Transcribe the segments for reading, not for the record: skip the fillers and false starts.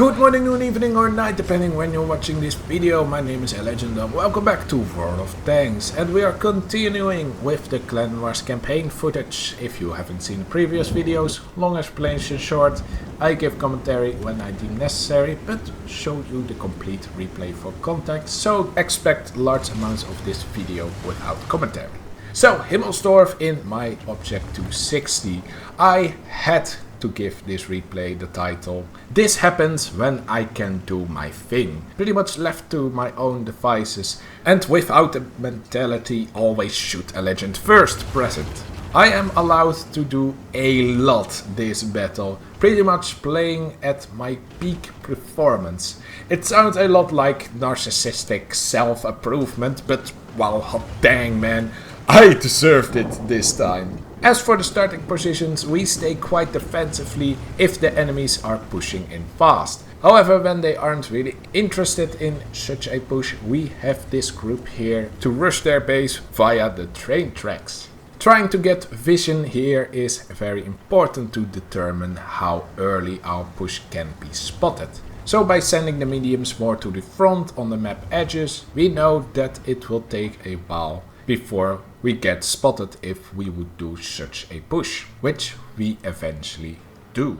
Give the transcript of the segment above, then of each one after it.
Good morning, noon, evening or night, depending when you're watching this video. My name is Legend and welcome back to World of Tanks. And we are continuing with the Clanwars campaign footage. If you haven't seen the previous videos, long explanation short, I give commentary when I deem necessary, but show you the complete replay for context, so expect large amounts of this video without commentary. So, Himmelsdorf in my Object 260. I had to give this replay the title "This happens when I can do my thing." Pretty much left to my own devices and without the mentality always shoot a legend first present. I am allowed to do a lot this battle, pretty much playing at my peak performance. It sounds a lot like narcissistic self-improvement, but well, hot dang man, I deserved it this time. As for the starting positions, we stay quite defensively if the enemies are pushing in fast. However, when they aren't really interested in such a push, we have this group here to rush their base via the train tracks. Trying to get vision here is very important to determine how early our push can be spotted. So by sending the mediums more to the front on the map edges, we know that it will take a while before we get spotted if we would do such a push, which we eventually do.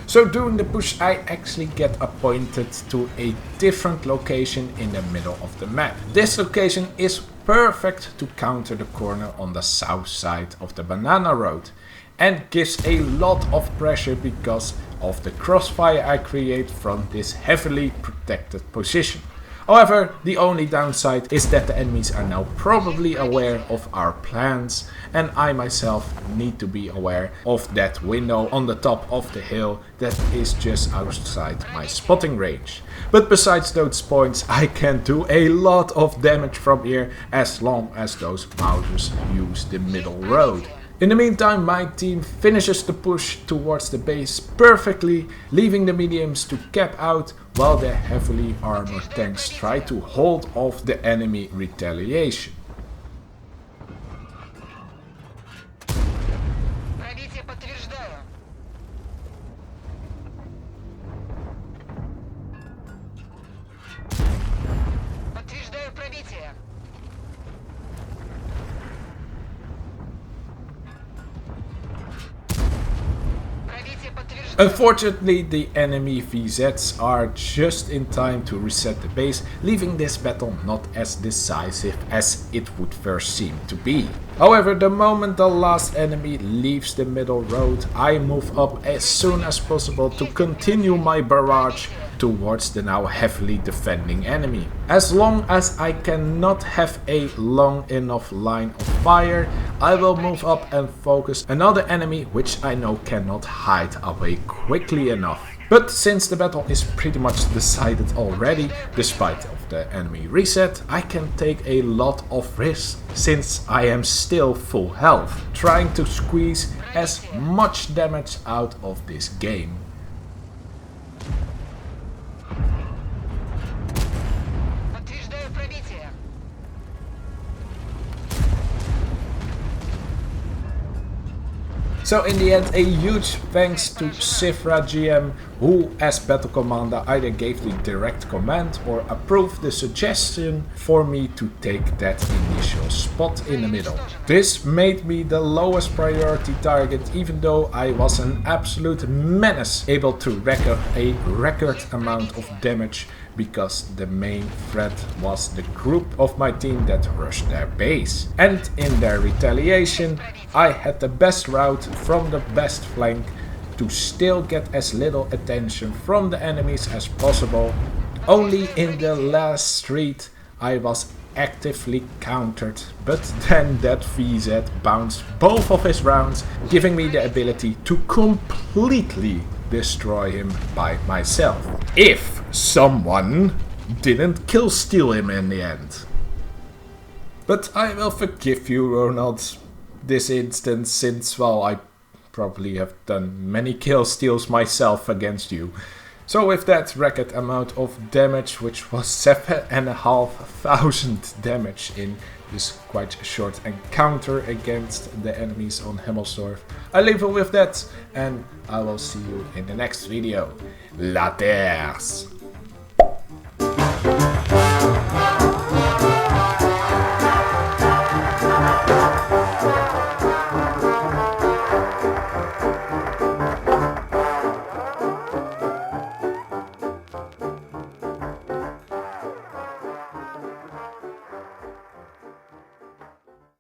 So during the push I actually get appointed to a different location in the middle of the map. This location is perfect to counter the corner on the south side of the banana road and gives a lot of pressure because of the crossfire I create from this heavily protected position. However, the only downside is that the enemies are now probably aware of our plans, and I myself need to be aware of that window on the top of the hill that is just outside my spotting range. But besides those points, I can do a lot of damage from here as long as those Mausers use the middle road. In the meantime, my team finishes the push towards the base perfectly, leaving the mediums to cap out while the heavily armored tanks try to hold off the enemy retaliation. Unfortunately, the enemy VZs are just in time to reset the base, leaving this battle not as decisive as it would first seem to be. However, the moment the last enemy leaves the middle road, I move up as soon as possible to continue my barrage towards the now heavily defending enemy. As long as I cannot have a long enough line of fire, I will move up and focus another enemy which I know cannot hide away quickly enough. But since the battle is pretty much decided already, despite of the enemy reset, I can take a lot of risks since I am still full health, trying to squeeze as much damage out of this game. So in the end, a huge thanks to Sifra GM, who as battle commander either gave the direct command or approved the suggestion for me to take that initial spot in the middle. This made me the lowest priority target, even though I was an absolute menace, able to rack up a record amount of damage, because the main threat was the group of my team that rushed their base. And in their retaliation, I had the best route from the best flank to still get as little attention from the enemies as possible. Only in the last street I was actively countered, but then that VZ bounced both of his rounds, giving me the ability to completely destroy him by myself, if someone didn't kill steal him in the end. But I will forgive you, Ronald, this instance, since, well, I probably have done many kill steals myself against you. So with that record amount of damage, which was 7,500 damage in this quite short encounter against the enemies on Hemmelsdorf, I leave it with that, and I will see you in the next video. Laters!